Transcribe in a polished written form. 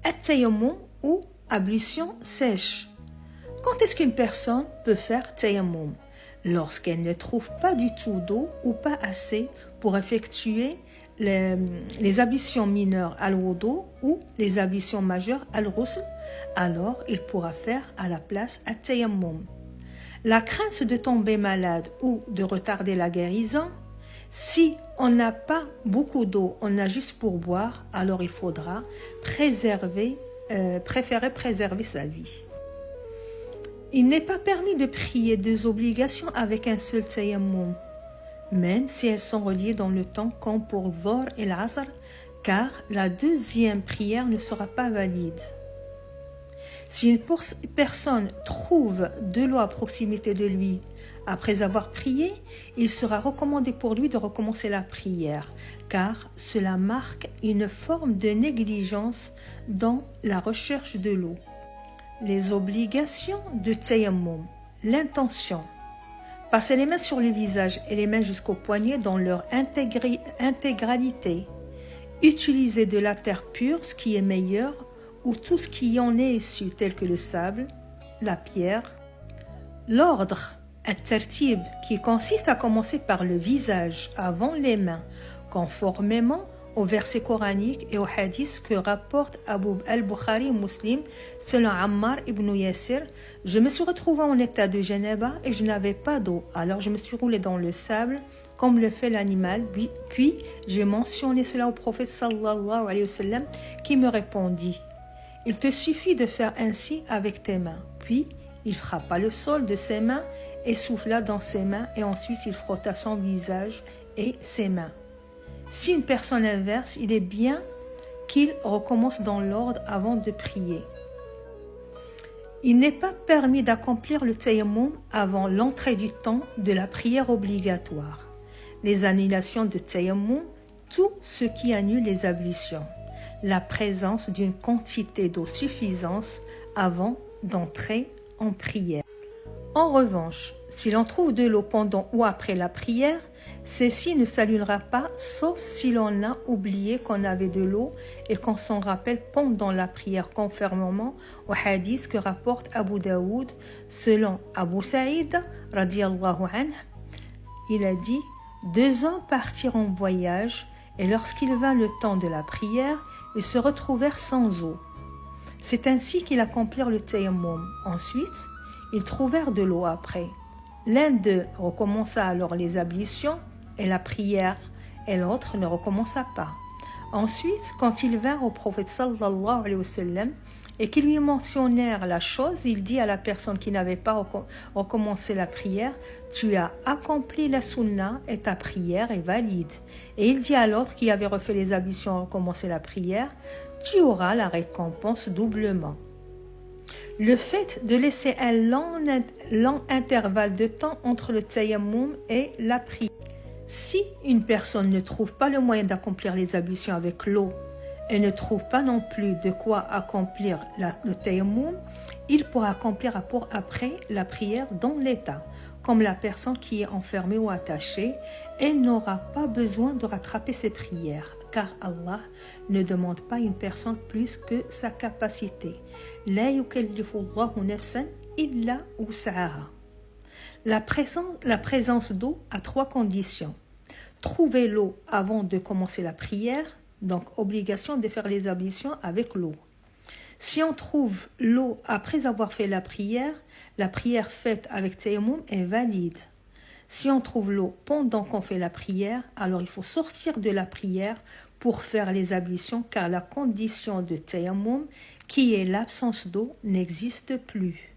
At-tayammum ou ablution sèche. Quand est-ce qu'une personne peut faire tayammum? Lorsqu'elle ne trouve pas du tout d'eau ou pas assez pour effectuer les ablutions mineures al-wudu ou les ablutions majeures al-ghusl, alors il pourra faire à la place at-tayammum. La crainte de tomber malade ou de retarder la guérison, si on n'a pas beaucoup d'eau, on a juste pour boire, alors il faudra préférer préserver sa vie. Il n'est pas permis de prier 2 obligations avec un seul tayammum, même si elles sont reliées dans le temps comme pour Dhuhr et l'Asr, car la 2e prière ne sera pas valide. Si une personne trouve de l'eau à proximité de lui après avoir prié, il sera recommandé pour lui de recommencer la prière, car cela marque une forme de négligence dans la recherche de l'eau. Les obligations de tayammum. L'intention. Passer les mains sur le visage et les mains jusqu'au poignet dans leur intégralité. Utiliser de la terre pure, ce qui est meilleur, ou tout ce qui en est issu, tel que le sable, la pierre. L'ordre, at-tartib, qui consiste à commencer par le visage avant les mains, conformément au verset coranique et au hadith que rapporte Abu al-Bukhari Muslim selon Ammar ibn Yasir. Je me suis retrouvé en état de janaba et je n'avais pas d'eau, alors je me suis roulé dans le sable comme le fait l'animal, puis j'ai mentionné cela au prophète sallallahu alayhi wa sallam qui me répondit: il te suffit de faire ainsi avec tes mains. Puis il frappa le sol de ses mains et souffla dans ses mains et ensuite il frotta son visage et ses mains. Si une personne inverse, il est bien qu'il recommence dans l'ordre avant de prier. Il n'est pas permis d'accomplir le tayammum avant l'entrée du temps de la prière obligatoire. Les annulations de tayammum, tout ce qui annule les ablutions. La présence d'une quantité d'eau suffisante avant d'entrer en prière. En revanche, si l'on trouve de l'eau pendant ou après la prière, celle-ci ne s'annulera pas, sauf si l'on a oublié qu'on avait de l'eau et qu'on s'en rappelle pendant la prière, conformément au hadith que rapporte Abu Daoud, selon Abu Saïd, radiyallahu anhu. Il a dit: 2 hommes partirent en voyage, et lorsqu'il vint le temps de la prière, ils se retrouvèrent sans eau. C'est ainsi qu'ils accomplirent le tayammum. Ensuite, ils trouvèrent de l'eau après. L'un d'eux recommença alors les ablutions et la prière, et l'autre ne recommença pas. Ensuite, quand ils vinrent au prophète sallallahu alayhi wa sallam et qu'ils lui mentionnèrent la chose, il dit à la personne qui n'avait pas recommencé la prière: tu as accompli la sunna et ta prière est valide. Et il dit à l'autre qui avait refait les ablutions et recommencé la prière: tu auras la récompense doublement. Le fait de laisser un long intervalle de temps entre le tayammum et la prière. Si une personne ne trouve pas le moyen d'accomplir les ablutions avec l'eau et ne trouve pas non plus de quoi accomplir le tayammum, il pourra accomplir après la prière dans l'état, comme la personne qui est enfermée ou attachée, et n'aura pas besoin de rattraper ses prières, car Allah ne demande pas à une personne plus que sa capacité. La yukallifu Allahu nafsan illa wus'aha. La présence d'eau a 3 conditions. Trouver l'eau avant de commencer la prière, donc obligation de faire les ablutions avec l'eau. Si on trouve l'eau après avoir fait la prière faite avec tayammum est valide. Si on trouve l'eau pendant qu'on fait la prière, alors il faut sortir de la prière pour faire les ablutions, car la condition de tayammum, qui est l'absence d'eau, n'existe plus.